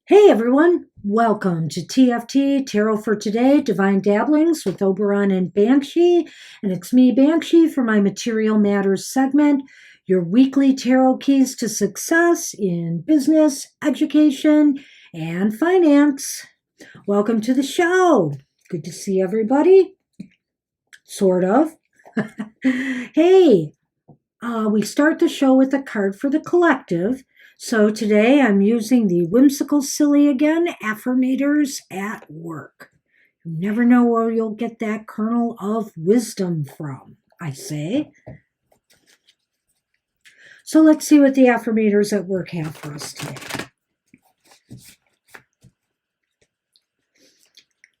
Hey everyone, welcome to TFT Tarot for Today, Divine Dabblings with Oberon and Banshee. And it's me, Banshee, for my Material Matters segment, your weekly tarot keys to success in business, education, and finance. Welcome to the show. Good to see everybody. Sort of. Hey, we start the show with a card for the collective. So today I'm using the Whimsical Silly again, Affirmators at Work. You never know where you'll get that kernel of wisdom from, I say. So let's see what the Affirmators at Work have for us today.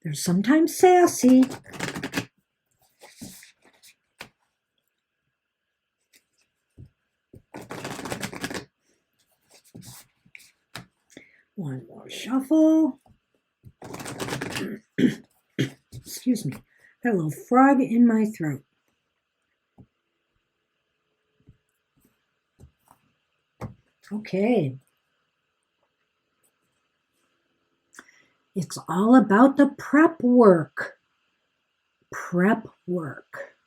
They're sometimes sassy. One more shuffle. Excuse me. Got a little frog in my throat. Okay. It's all about the prep work. Prep work.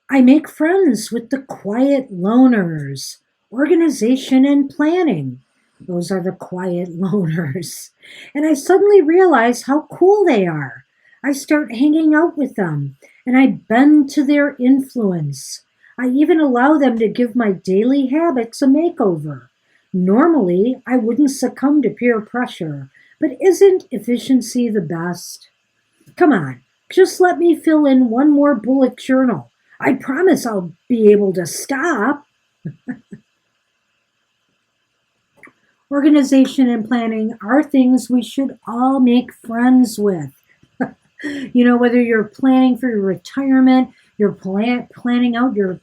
I make friends with the quiet loners. Organization and planning. Those are the quiet loners. And I suddenly realize how cool they are. I start hanging out with them, and I bend to their influence. I even allow them to give my daily habits a makeover. Normally, I wouldn't succumb to peer pressure, but isn't efficiency the best? Come on, just let me fill in one more bullet journal. I promise I'll be able to stop. Organization and planning are things we should all make friends with. You know, whether you're planning for your retirement, you're planning out your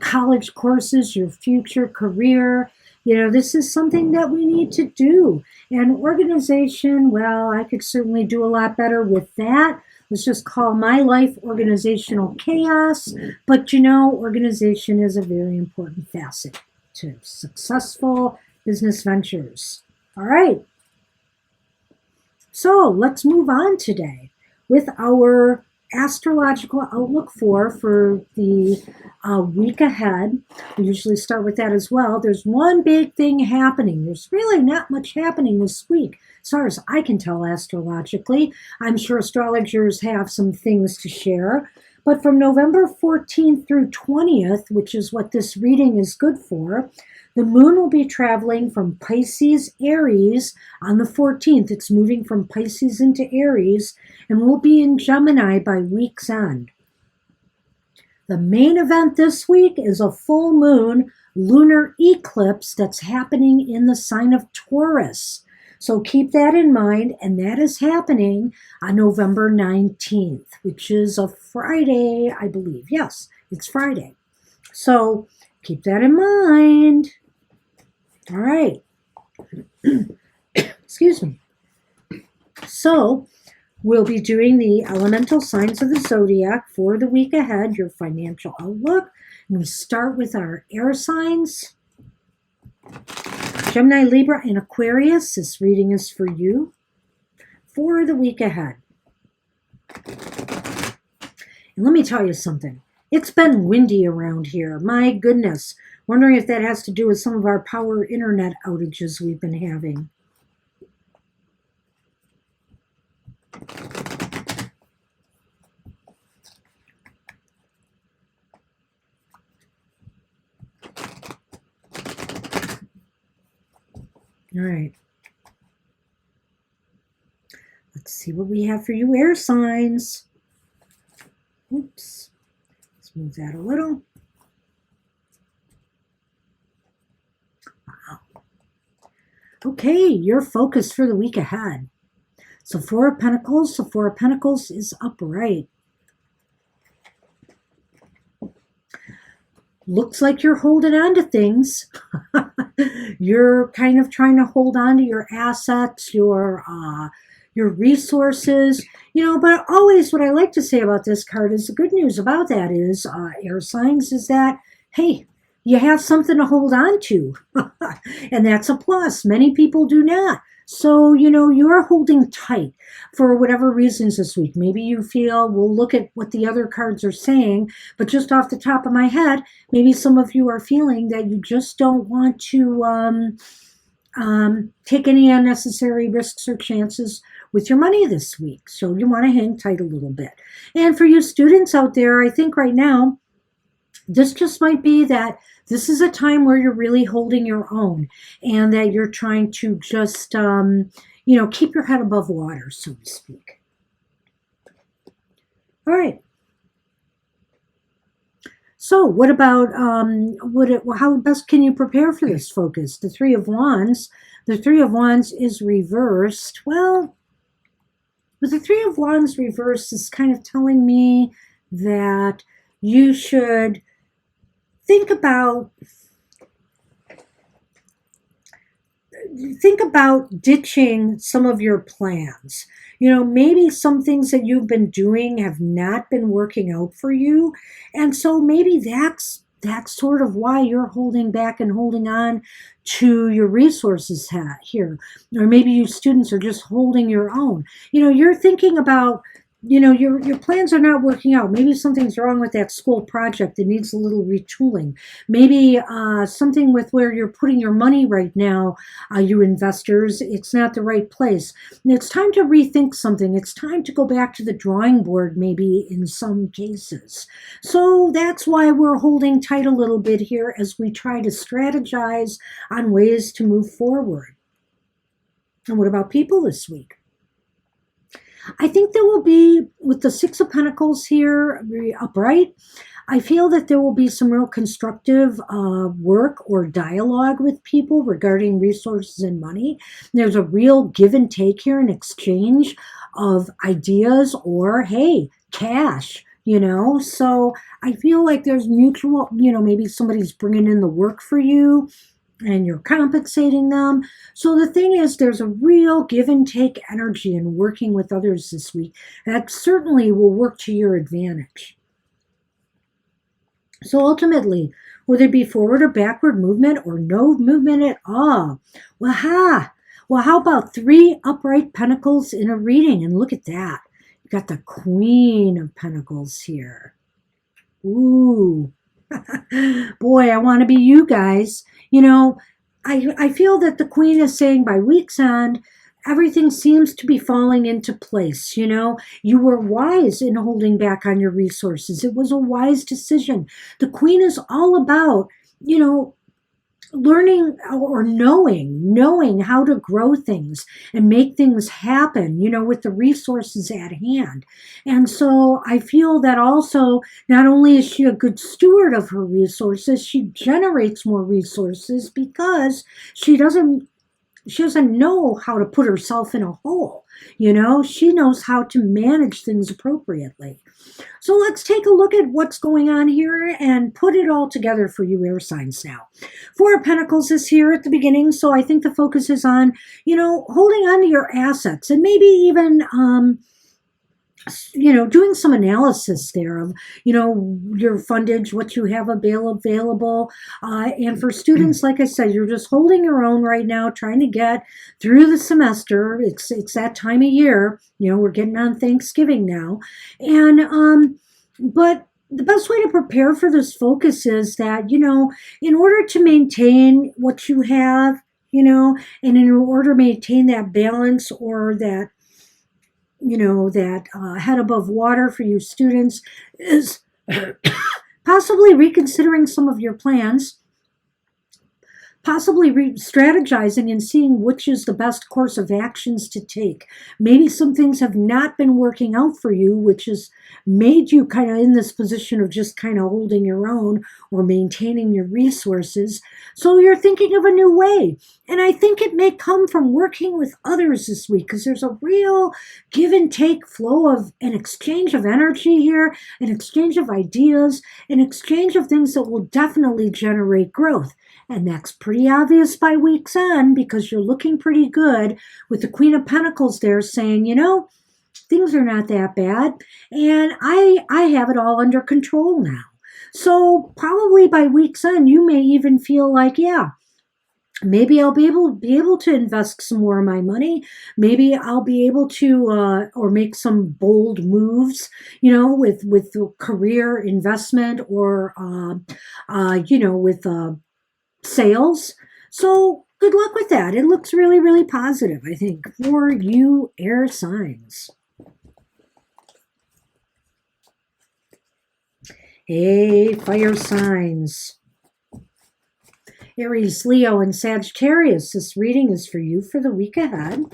college courses, your future career, you know, this is something that we need to do. And organization, well, I could certainly do a lot better with that. Let's just call my life organizational chaos. But, you know, organization is a very important facet to successful business ventures. All right. So let's move on today with our astrological outlook for the week ahead. We usually start with that as well. There's one big thing happening. There's really not much happening this week, as far as I can tell astrologically. I'm sure astrologers have some things to share. But from November 14th through 20th, which is what this reading is good for, the moon will be traveling from Pisces, Aries on the 14th. It's moving from Pisces into Aries and will be in Gemini by week's end. The main event this week is a full moon lunar eclipse that's happening in the sign of Taurus. So keep that in mind, and that is happening on November 19th, which is a Friday, I believe. Yes, it's Friday. So keep that in mind. All right. Excuse me. So we'll be doing the elemental signs of the zodiac for the week ahead, your financial outlook. And we start with our air signs. Gemini, Libra, and Aquarius. This reading is for you for the week ahead. And let me tell you something. It's been windy around here. My goodness. Wondering if that has to do with some of our power internet outages we've been having. All right. Let's see what we have for you air signs. Oops. Let's move that a little. Okay, your focus for the week ahead. So Four of Pentacles. So Four of Pentacles is upright. Looks like you're holding on to things. You're kind of trying to hold on to your assets, your resources, you know, but always what I like to say about this card is the good news about that is air signs is that, hey, you have something to hold on to. And that's a plus. Many people do not. So, you're holding tight for whatever reasons this week. Maybe you feel, we'll look at what the other cards are saying, but just off the top of my head, maybe some of you are feeling that you just don't want to take any unnecessary risks or chances with your money this week. So you want to hang tight a little bit. And for you students out there, I think right now, this just might be that this is a time where you're really holding your own and that you're trying to just, keep your head above water, so to speak. All right. So what about, how best can you prepare for this focus? The Three of Wands. The Three of Wands is reversed. Well, with the Three of Wands reversed is kind of telling me that you should think about ditching some of your plans. Maybe some things that you've been doing have not been working out for you. And so maybe that's sort of why you're holding back and holding on to your resources here. Or maybe you students are just holding your own. You're thinking about, your plans are not working out. Maybe something's wrong with that school project that needs a little retooling. Maybe something with where you're putting your money right now, you investors, it's not the right place. And it's time to rethink something. It's time to go back to the drawing board, maybe in some cases. So that's why we're holding tight a little bit here as we try to strategize on ways to move forward. And what about people this week? I think there will be, with the Six of Pentacles here, upright, I feel that there will be some real constructive work or dialogue with people regarding resources and money. There's a real give and take here, an exchange of ideas or, hey, cash. So I feel like there's mutual, maybe somebody's bringing in the work for you and you're compensating them. So the thing is, there's a real give and take energy in working with others this week. That certainly will work to your advantage. So ultimately, whether it be forward or backward movement or no movement at all, well, how about 3 upright pentacles in a reading? And look at that. You got the Queen of Pentacles here. Ooh. Boy, I want to be you guys. I feel that the Queen is saying by week's end, everything seems to be falling into place. You were wise in holding back on your resources. It was a wise decision. The Queen is all about, learning or knowing how to grow things and make things happen, with the resources at hand. And so I feel that also, not only is she a good steward of her resources, she generates more resources because she doesn't know how to put herself in a hole. She knows how to manage things appropriately. So let's take a look at what's going on here and put it all together for you air signs now. 4 of Pentacles is here at the beginning, so I think the focus is on, holding on to your assets and maybe even, doing some analysis there of, your fundage, what you have available. And for students, like I said, you're just holding your own right now, trying to get through the semester. It's that time of year. We're getting on Thanksgiving now. And, but the best way to prepare for this focus is that, in order to maintain what you have, and in order to maintain that balance or that, head above water for you students is possibly reconsidering some of your plans, possibly strategizing and seeing which is the best course of actions to take. Maybe some things have not been working out for you, which has made you kind of in this position of just kind of holding your own or maintaining your resources. So you're thinking of a new way. And I think it may come from working with others this week because there's a real give and take flow of an exchange of energy here, an exchange of ideas, an exchange of things that will definitely generate growth. And that's pretty obvious by week's end because you're looking pretty good with the Queen of Pentacles there saying, things are not that bad. And I have it all under control now. So probably by week's end, you may even feel like, yeah, maybe I'll be able to invest some more of my money. Maybe I'll be able to or make some bold moves, with career investment or with sales. So good luck with that. It looks really, really positive, I think, for you air signs. Hey, fire signs. Aries, Leo, and Sagittarius. This reading is for you for the week ahead.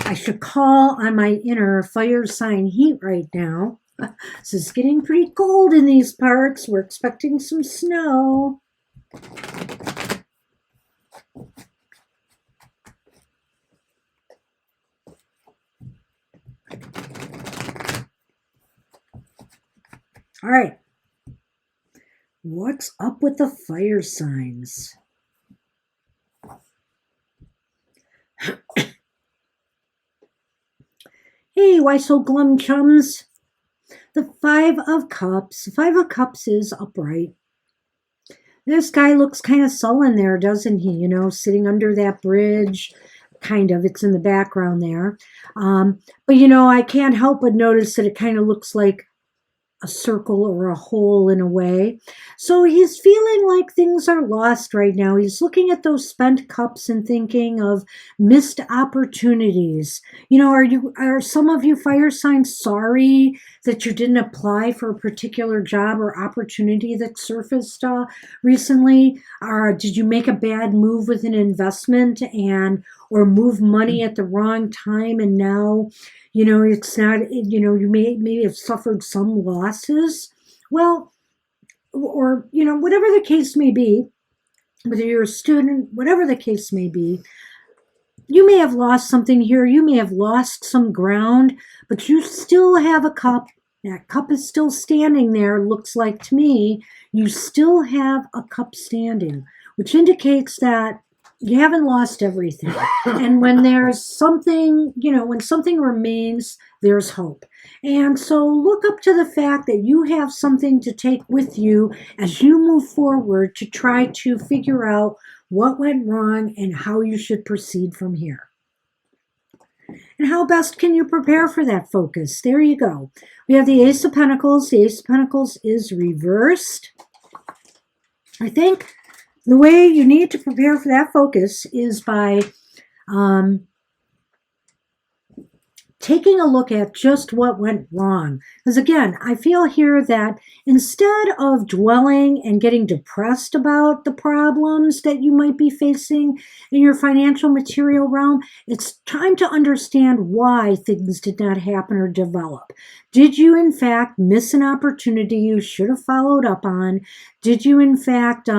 I should call on my inner fire sign heat right now. This is getting pretty cold in these parts. We're expecting some snow. All right. What's up with the fire signs? Hey, why so glum, chums? The Five of Cups. The Five of Cups is upright. This guy looks kind of sullen there, doesn't he? Sitting under that bridge. Kind of. It's in the background there. But, I can't help but notice that it kind of looks like a circle or a hole in a way. So he's feeling like things are lost right now. He's looking at those spent cups and thinking of missed opportunities. Are some of you fire signs sorry that you didn't apply for a particular job or opportunity that surfaced recently? Or did you make a bad move with an investment or move money at the wrong time, and now it's not, you may have suffered some losses. Well, or, whatever the case may be, whether you're a student, whatever the case may be, you may have lost something here. You may have lost some ground, but you still have a cup. That cup is still standing there, looks like to me. You still have a cup standing, which indicates that you haven't lost everything. And when there's something, when something remains, there's hope. And so look up to the fact that you have something to take with you as you move forward to try to figure out what went wrong and how you should proceed from here. And how best can you prepare for that focus? There you go. We have the Ace of Pentacles. The Ace of Pentacles is reversed. I think the way you need to prepare for that focus is by taking a look at just what went wrong. Because again, I feel here that instead of dwelling and getting depressed about the problems that you might be facing in your financial material realm, it's time to understand why things did not happen or develop. Did you in fact miss an opportunity you should have followed up on? Did you in fact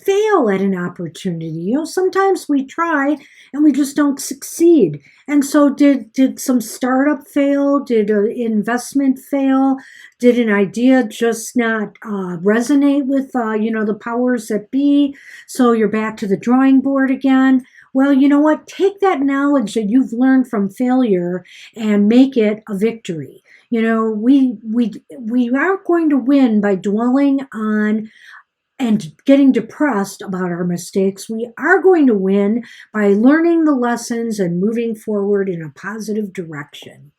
fail at an opportunity? Sometimes we try and we just don't succeed. And so did some startup fail? Did an investment fail? Did an idea just not resonate with the powers that be? So you're back to the drawing board again. Well, you know what? Take that knowledge that you've learned from failure and make it a victory. We aren't going to win by dwelling on and getting depressed about our mistakes. We are going to win by learning the lessons and moving forward in a positive direction.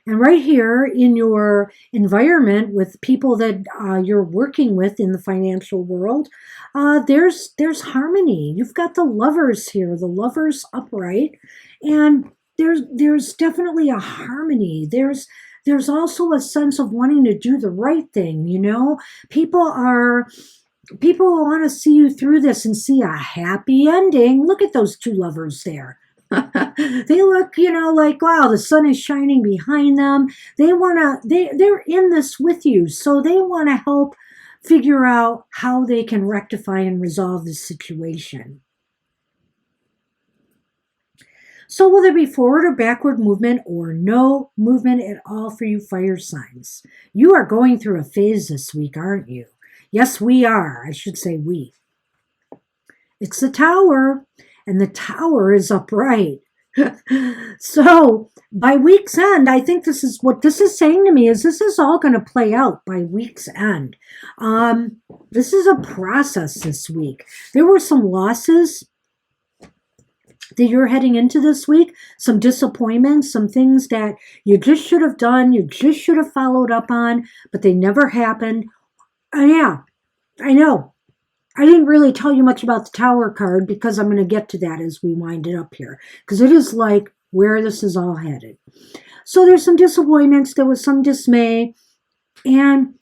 And right here in your environment with people that you're working with in the financial world, there's harmony. You've got the Lovers here, the Lovers upright, and there's definitely a harmony. There's also a sense of wanting to do the right thing. People want to see you through this and see a happy ending. Look at those two lovers there. They look, like, wow, the sun is shining behind them. They're in this with you. So they want to help figure out how they can rectify and resolve this situation. So will there be forward or backward movement or no movement at all for you fire signs? You are going through a phase this week, aren't you? Yes, we are. I should say we. It's the Tower. and the Tower is upright. So by week's end, I think this is what this is saying to me is this is all going to play out by week's end. This is a process this week. There were some losses that you're heading into this week, some disappointments, some things that you just should have done, you just should have followed up on, but they never happened. Yeah, I know. I didn't really tell you much about the Tower card because I'm going to get to that as we wind it up here, because it is like where this is all headed. So there's some disappointments, there was some dismay, and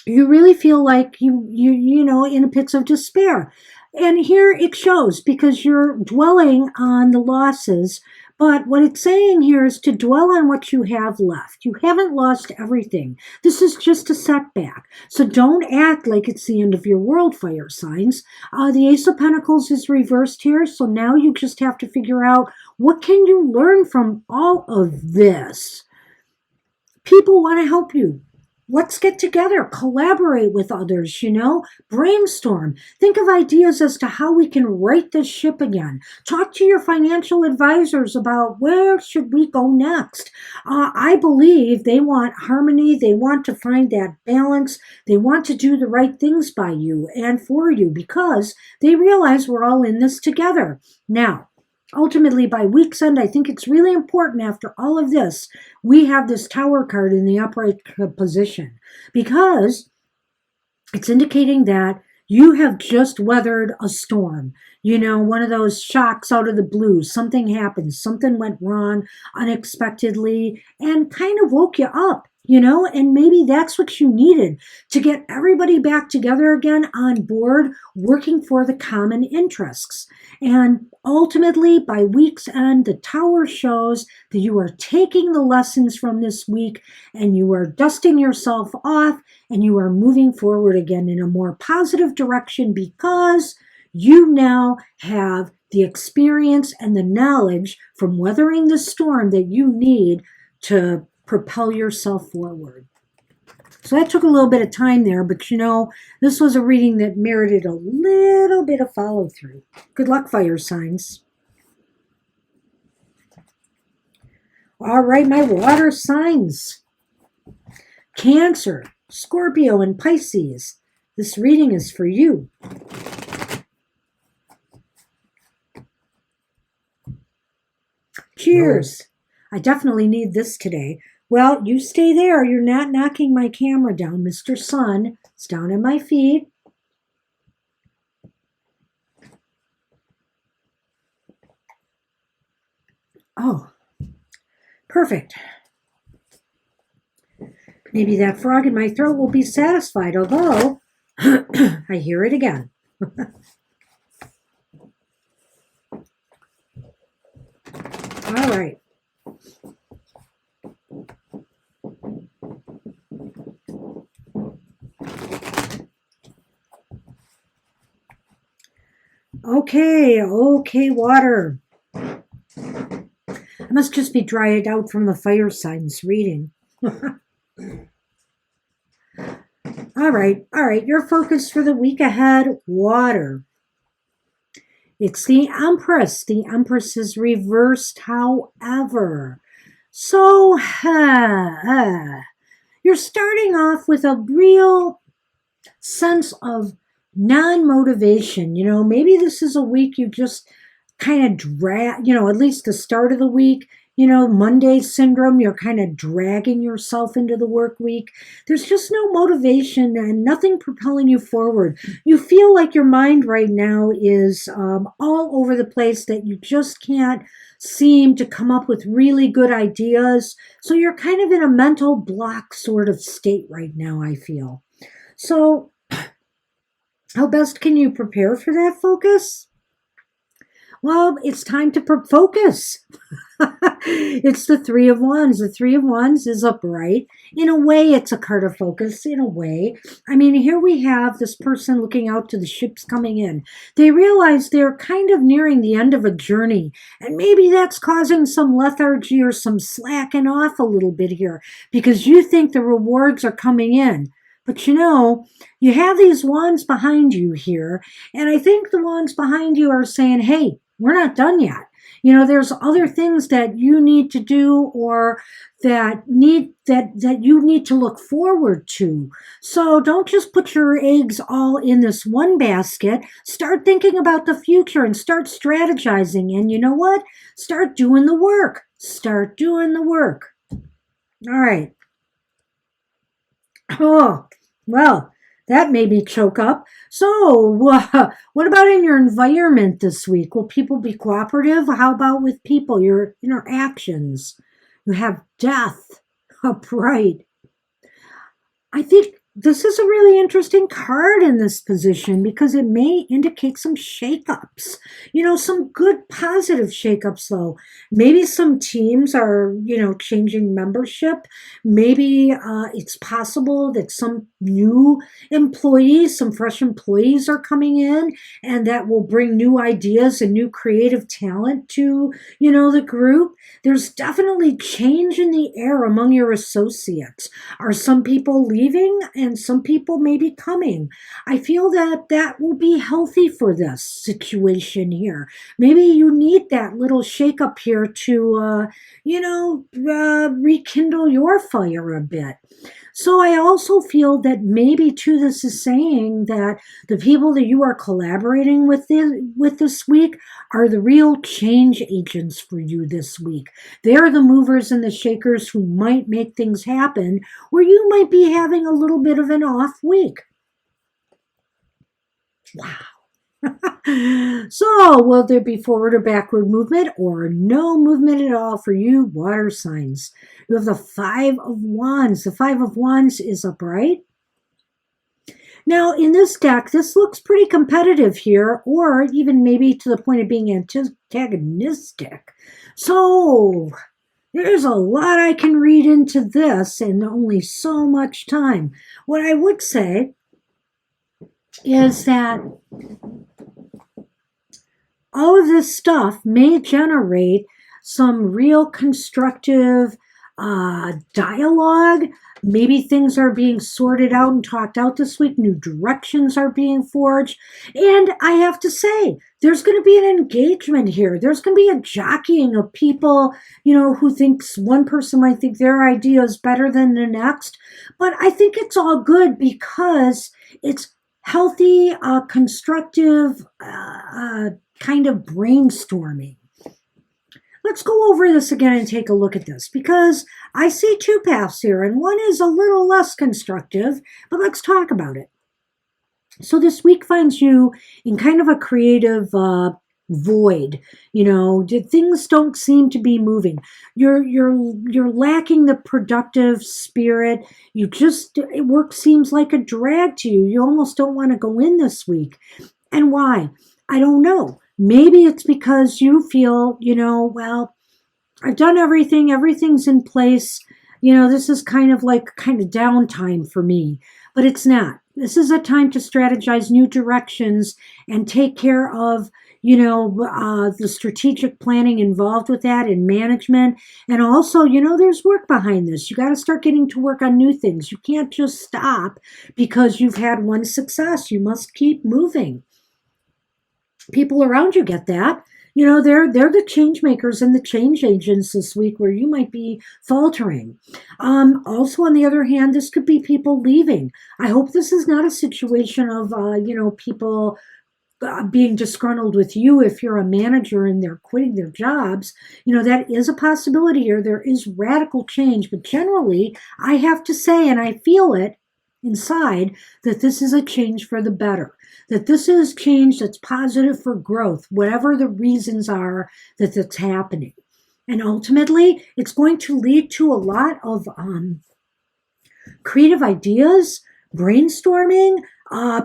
you really feel like you know, in a pits of despair. And here it shows because you're dwelling on the losses. But what it's saying here is to dwell on what you have left. You haven't lost everything. This is just a setback. So don't act like it's the end of your world, fire signs. The Ace of Pentacles is reversed here. So now you just have to figure out what can you learn from all of this. People want to help you. Let's get together, collaborate with others, you know, brainstorm. Think of ideas as to how we can right this ship again. Talk to your financial advisors about where should we go next. I believe they want harmony. They want to find that balance. They want to do the right things by you and for you because they realize we're all in this together. Now, ultimately, by week's end, I think it's really important after all of this, we have this Tower card in the upright position because it's indicating that you have just weathered a storm. You know, one of those shocks out of the blue. Something happened. Something went wrong unexpectedly and kind of woke you up. You know, and maybe that's what you needed to get everybody back together again on board, working for the common interests. And ultimately, by week's end, the Tower shows that you are taking the lessons from this week and you are dusting yourself off and you are moving forward again in a more positive direction because you now have the experience and the knowledge from weathering the storm that you need to propel yourself forward. So that took a little bit of time there, but you know, this was a reading that merited a little bit of follow through. Good luck, fire signs. All right, my water signs. Cancer, Scorpio, and Pisces. This reading is for you. Cheers. I definitely need this today. Well, you stay there. You're not knocking my camera down. Mr. Sun, it's down at my feet. Oh, perfect. Maybe that frog in my throat will be satisfied, although I hear it again. All right. Okay, water. I must just be dried out from the fire signs reading. All right, your focus for the week ahead, water. It's the Empress. The Empress is reversed, however. So, you're starting off with a real sense of non-motivation. You know, maybe this is a week you just kind of drag, you know, at least the start of the week, you know, Monday syndrome, you're kind of dragging yourself into the work week. There's just no motivation and nothing propelling you forward. You feel like your mind right now is all over the place, that you just can't seem to come up with really good ideas. So you're kind of in a mental block sort of state right now, I feel. So how best can you prepare for that focus? Well, it's time to focus. It's the Three of Wands. The Three of Wands is upright. In a way, it's a card of focus, in a way. I mean, here we have this person looking out to the ships coming in. They realize they're kind of nearing the end of a journey, and maybe that's causing some lethargy or some slacking off a little bit here, because you think the rewards are coming in. But you know, you have these wands behind you here, and I think the wands behind you are saying, hey, we're not done yet. You know, there's other things that you need to do, or that you need to look forward to. So don't just put your eggs all in this one basket. Start thinking about the future and start strategizing. And you know what? Start doing the work. Start doing the work. All right. Oh, well, that made me choke up. So, what about in your environment this week? Will people be cooperative? How about with people, your interactions? You have death upright. I think this is a really interesting card in this position because it may indicate some shakeups. You know, some good positive shakeups though. Maybe some teams are, changing membership. Maybe it's possible that some new employees, some fresh employees are coming in and that will bring new ideas and new creative talent to, the group. There's definitely change in the air among your associates. Are some people leaving and some people may be coming? I feel that will be healthy for this situation here. Maybe you need that little shakeup here to, rekindle your fire a bit. So I also feel that maybe too this is saying that the people that you are collaborating with this week are the real change agents for you this week. They're the movers and the shakers who might make things happen where you might be having a little bit of an off week. Wow. So, will there be forward or backward movement or no movement at all for you, water signs? You have the Five of Wands. The Five of Wands is upright. Now, in this deck, this looks pretty competitive here, or even maybe to the point of being antagonistic. So, there's a lot I can read into this in only so much time. What I would say is that all of this stuff may generate some real constructive dialogue. Maybe things are being sorted out and talked out this week. New directions are being forged. And I have to say, there's going to be an engagement here. There's going to be a jockeying of people, who thinks one person might think their idea is better than the next. But I think it's all good because it's healthy, constructive kind of brainstorming. Let's go over this again and take a look at this because I see two paths here and one is a little less constructive, but let's talk about it. So this week finds you in kind of a creative void. Things don't seem to be moving. You're lacking the productive spirit. Work seems like a drag to you. You almost don't want to go in this week. And why? I don't know. Maybe it's because you feel, well, I've done everything. Everything's in place. This is kind of downtime for me, but it's not. This is a time to strategize new directions and take care of, the strategic planning involved with that and management. And also, there's work behind this. You got to start getting to work on new things. You can't just stop because you've had one success. You must keep moving. People around you get that. They're the change makers and the change agents this week where you might be faltering. Also, on the other hand, this could be people leaving. I hope this is not a situation of, people being disgruntled with you if you're a manager and they're quitting their jobs. That is a possibility here. There is radical change, but generally, I have to say, and I feel it inside, that this is a change for the better. That this is change that's positive for growth, whatever the reasons are that it's happening. And ultimately, it's going to lead to a lot of creative ideas, brainstorming,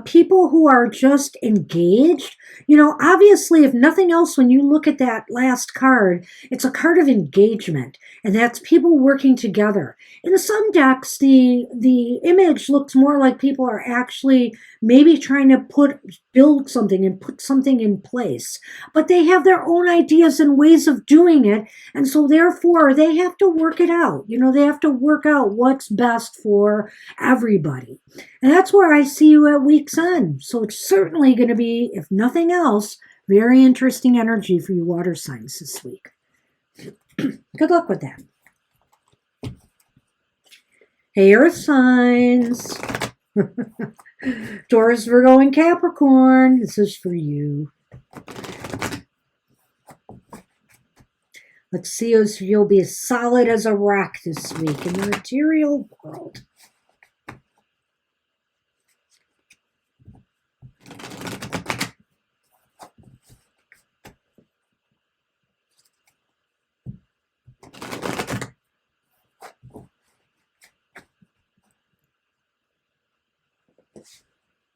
people who are just engaged. Obviously, if nothing else, when you look at that last card, it's a card of engagement, and that's people working together. In some decks, the image looks more like people are actually maybe trying to build something and put something in place, but they have their own ideas and ways of doing it, and so therefore they have to work it out. They have to work out what's best for everybody. And that's where I see you at week's end. So it's certainly going to be, if nothing else, very interesting energy for you water signs this week. Good luck with that. Hey, earth signs. Taurus, Virgo, and Capricorn. This is for you. Let's see if you'll be as solid as a rock this week in the material world.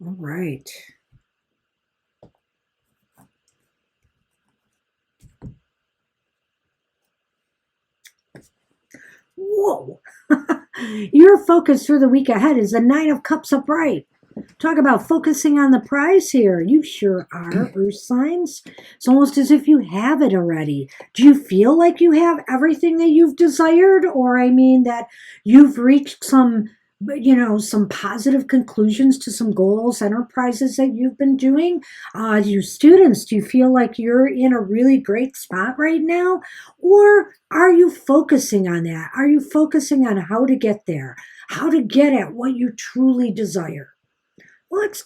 All right. Whoa. Your focus for the week ahead is the Nine of Cups upright. Talk about focusing on the prize here. You sure are, earth signs. It's almost as if you have it already. Do you feel like you have everything that you've desired? Or I mean that you've reached some positive conclusions to some goals, enterprises that you've been doing? You students, do you feel like you're in a really great spot right now? Or are you focusing on that? Are you focusing on how to get there? How to get at what you truly desire? Well, let's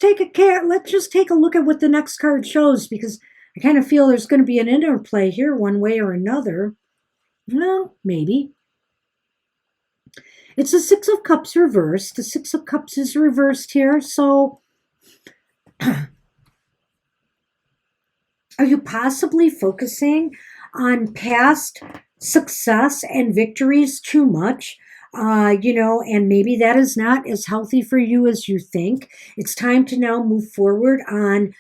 just take a look at what the next card shows, because I kind of feel there's going to be an interplay here one way or another. Well, maybe. It's the Six of Cups reversed. The Six of Cups is reversed here. So are you possibly focusing on past success and victories too much? And maybe that is not as healthy for you as you think. It's time to now move forward on,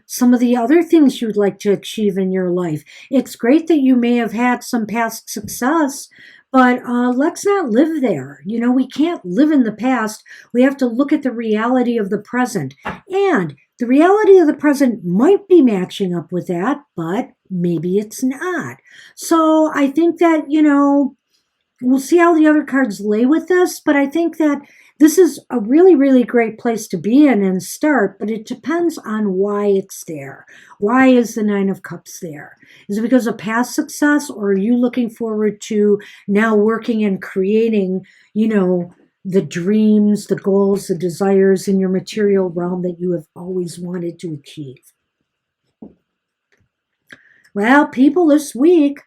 some of the other things you'd like to achieve in your life. It's great that you may have had some past success, but let's not live there. We can't live in the past. We have to look at the reality of the present. And the reality of the present might be matching up with that, but maybe it's not. So I think that, we'll see how the other cards lay with this, but I think that this is a really, really great place to be in and start, but it depends on why it's there. Why is the Nine of Cups there? Is it because of past success, or are you looking forward to now working and creating, the dreams, the goals, the desires in your material realm that you have always wanted to achieve? Well, people this week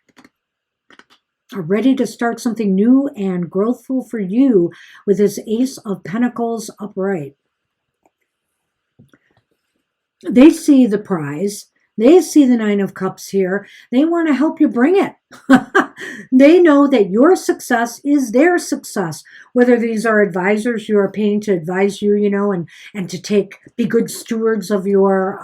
are ready to start something new and growthful for you with this Ace of Pentacles upright. They see the prize. They see the Nine of Cups here. They want to help you bring it. They know that your success is their success. Whether these are advisors you are paying to advise you, and to be good stewards of your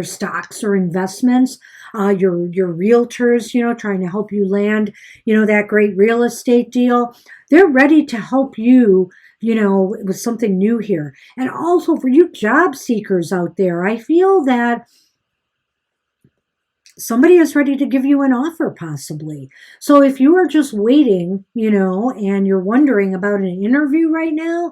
stocks or investments, your realtors, trying to help you land, that great real estate deal. They're ready to help you, with something new here. And also for you job seekers out there, I feel that somebody is ready to give you an offer, possibly. So if you are just waiting, and you're wondering about an interview right now,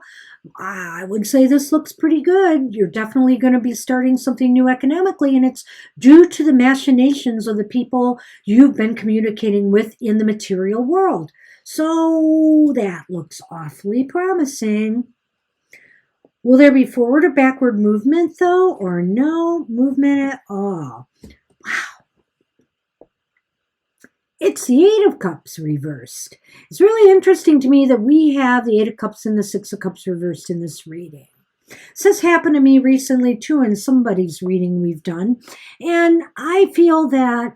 I would say this looks pretty good. You're definitely going to be starting something new economically, and it's due to the machinations of the people you've been communicating with in the material world. So that looks awfully promising. Will there be forward or backward movement, though, or no movement at all? Wow. It's the Eight of Cups reversed. It's really interesting to me that we have the Eight of Cups and the Six of Cups reversed in this reading. This happened to me recently, too, in somebody's reading we've done. And I feel that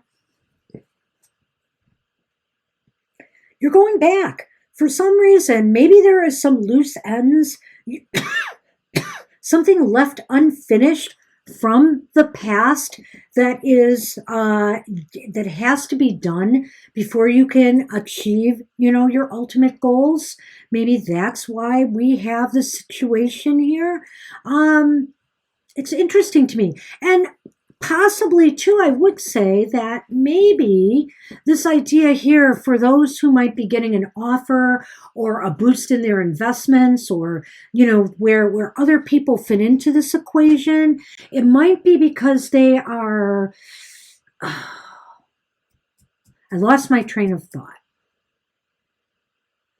you're going back. For some reason, maybe there is some loose ends, something left unfinished from the past that has to be done before you can achieve, your ultimate goals. Maybe that's why we have this situation here. It's interesting to me. And Possibly, too, I would say that maybe this idea here for those who might be getting an offer or a boost in their investments, or, where other people fit into this equation, it might be because they are. I lost my train of thought.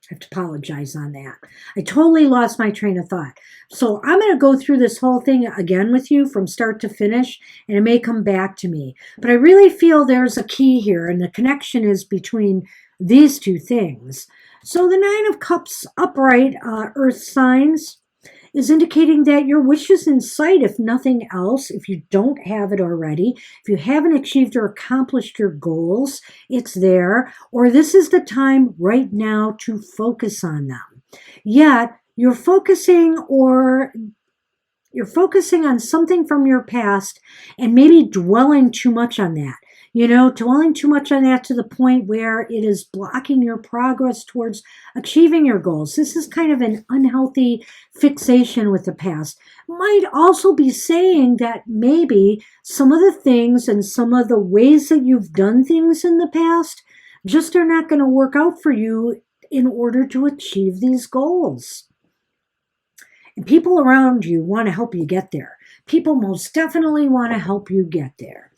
I have to apologize on that. I totally lost my train of thought. So I'm going to go through this whole thing again with you from start to finish, and it may come back to me. But I really feel there's a key here, and the connection is between these two things. So the Nine of Cups upright, earth signs, is indicating that your wish is in sight, if nothing else. If you don't have it already, if you haven't achieved or accomplished your goals, it's there. Or this is the time right now to focus on them. Yet you're focusing on something from your past and maybe dwelling too much on that. Dwelling too much on that to the point where it is blocking your progress towards achieving your goals. This is kind of an unhealthy fixation with the past. Might also be saying that maybe some of the things and some of the ways that you've done things in the past just are not going to work out for you in order to achieve these goals. And people around you want to help you get there. People most definitely want to help you get there.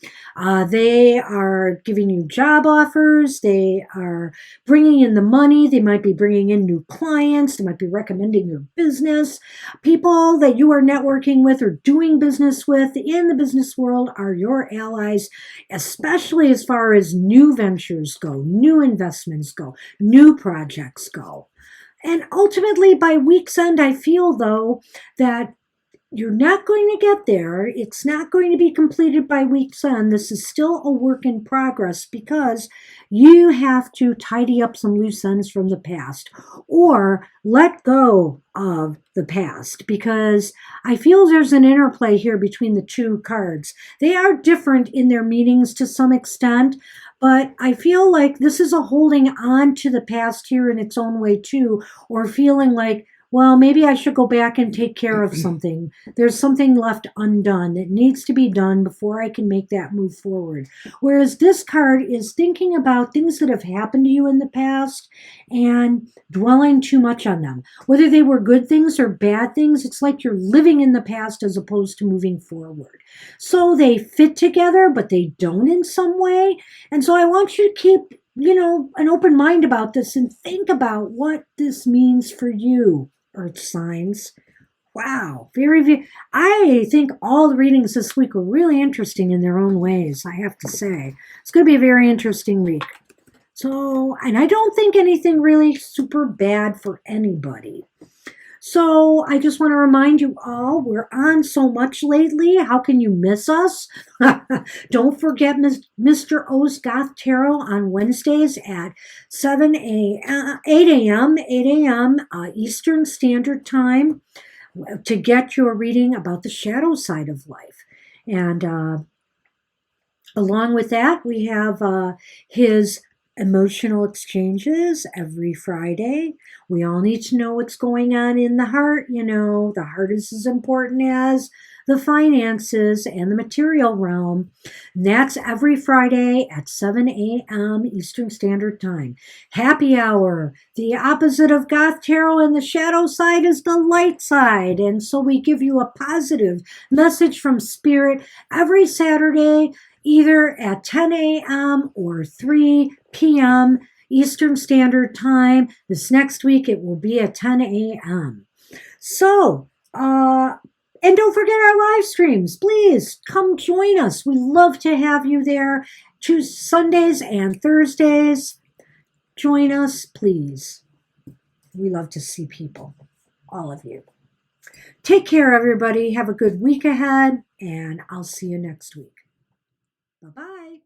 They are giving you job offers. They are bringing in the money. They might be bringing in new clients. They might be recommending your business. People that you are networking with or doing business with in the business world are your allies, especially as far as new ventures go, new investments go, new projects go. And ultimately, by week's end, I feel, though, that you're not going to get there. It's not going to be completed by week's end. This is still a work in progress because you have to tidy up some loose ends from the past or let go of the past, because I feel there's an interplay here between the two cards. They are different in their meanings to some extent, but I feel like this is a holding on to the past here in its own way too, or feeling like, well, maybe I should go back and take care of something. There's something left undone that needs to be done before I can make that move forward. Whereas this card is thinking about things that have happened to you in the past and dwelling too much on them. Whether they were good things or bad things, it's like you're living in the past as opposed to moving forward. So they fit together, but they don't in some way. And so I want you to keep an open mind about this and think about what this means for you, Earth signs. Wow. I think all the readings this week were really interesting in their own ways, I have to say. It's going to be a very interesting week. So, and I don't think anything really super bad for anybody. So I just want to remind you all, we're on so much lately. How can you miss us? Don't forget Mr. O's Goth Tarot on Wednesdays at 8 a.m. Eastern Standard Time to get your reading about the shadow side of life. And along with that, we have his emotional exchanges every Friday. We all need to know what's going on in the heart. The heart is as important as the finances and the material realm. And that's every Friday at 7 a.m. Eastern Standard Time. Happy hour. The opposite of Goth Tarot and the shadow side is the light side. And so we give you a positive message from Spirit every Saturday, either at 10 a.m. or 3 p.m. Eastern Standard Time. This next week, it will be at 10 a.m. So, and don't forget our live streams. Please come join us. We love to have you there. Sundays and Thursdays. Join us, please. We love to see people, all of you. Take care, everybody. Have a good week ahead, and I'll see you next week. Bye-bye.